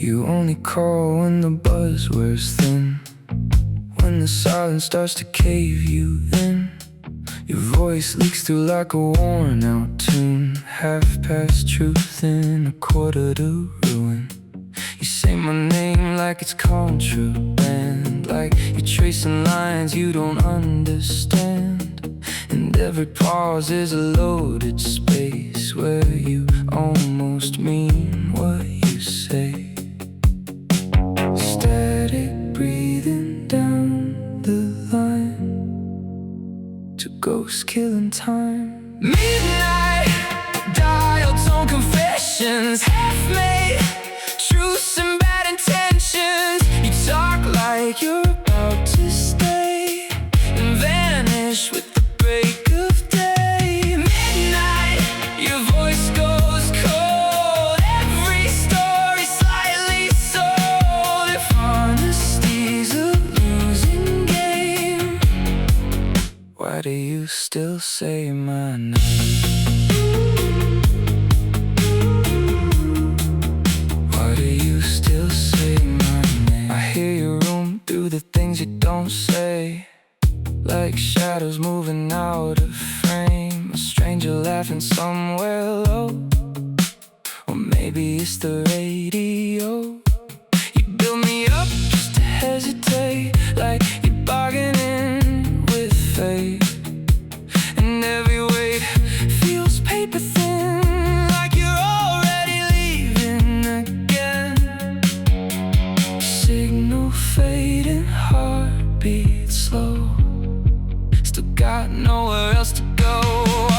You only call when the buzz wears thin, when the silence starts to cave you in. Your voice leaks through like a worn out tune, half past truth in a quarter to ruin. You say my name like it's contraband, like you're tracing lines you don't understand. And every pause is a loaded space where you almost mean what you say. Static breathing down the line to ghost killing time. Midnight, Dialtone Confessions, half-made truths and bad intentions. You talk like you're about to stay and vanish with the break of day. Midnight, your voice goes cold, every story slightly sold. If honesty's a losing game, why do you still say my name? The things you don't say, like shadows moving out of frame, a stranger laughing somewhere low, or maybe it's the radio. You build me up just to hesitate, like you're bargaining with fate, and every weight feels paper thin, like you're already leaving again. Signal fading, heartbeat slow, still got nowhere else to go.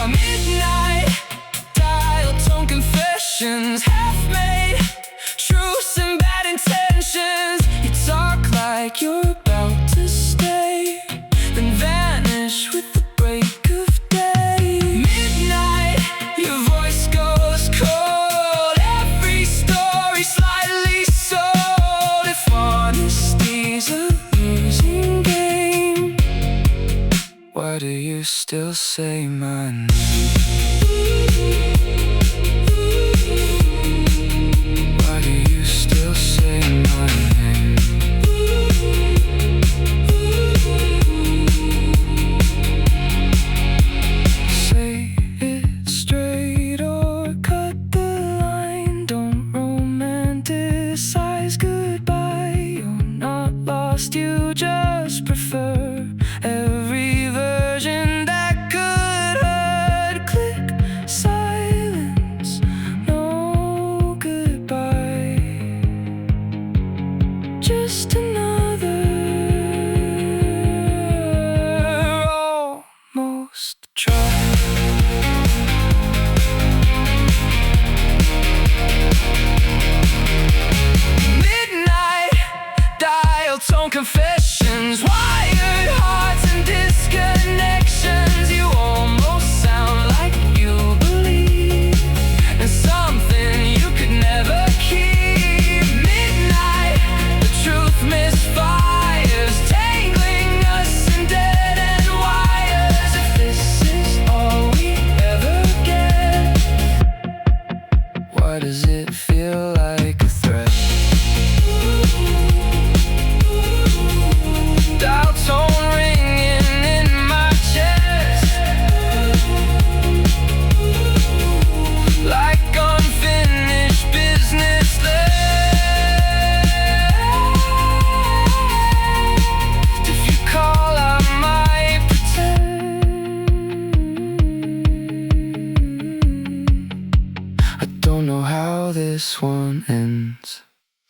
Midnight, Dialtone Confessions, half-made truths and bad intentions. You talk like you're about to stay, then vanish with the break of day. Midnight, your voice goes cold, every story slightly sold. If honesty's a losing game, why do you still say my name? Why do you still say my name? Say it straight or cut the line. Don't romanticize goodbye. You're not lost, you just prefer every version that could hurt. Click silence, no goodbye, just another almost try. Midnight, Dialtone Confessions, wired hearts and disconnections. You almost sound like you believe in something you could never keep. Midnight, the truth misfires, tangling us in dead-end wires. If this is all we ever get, why does it feel like a threat? Dialtone ringing in my chest, like unfinished business left. If you call, I might pretend. I don't know how this one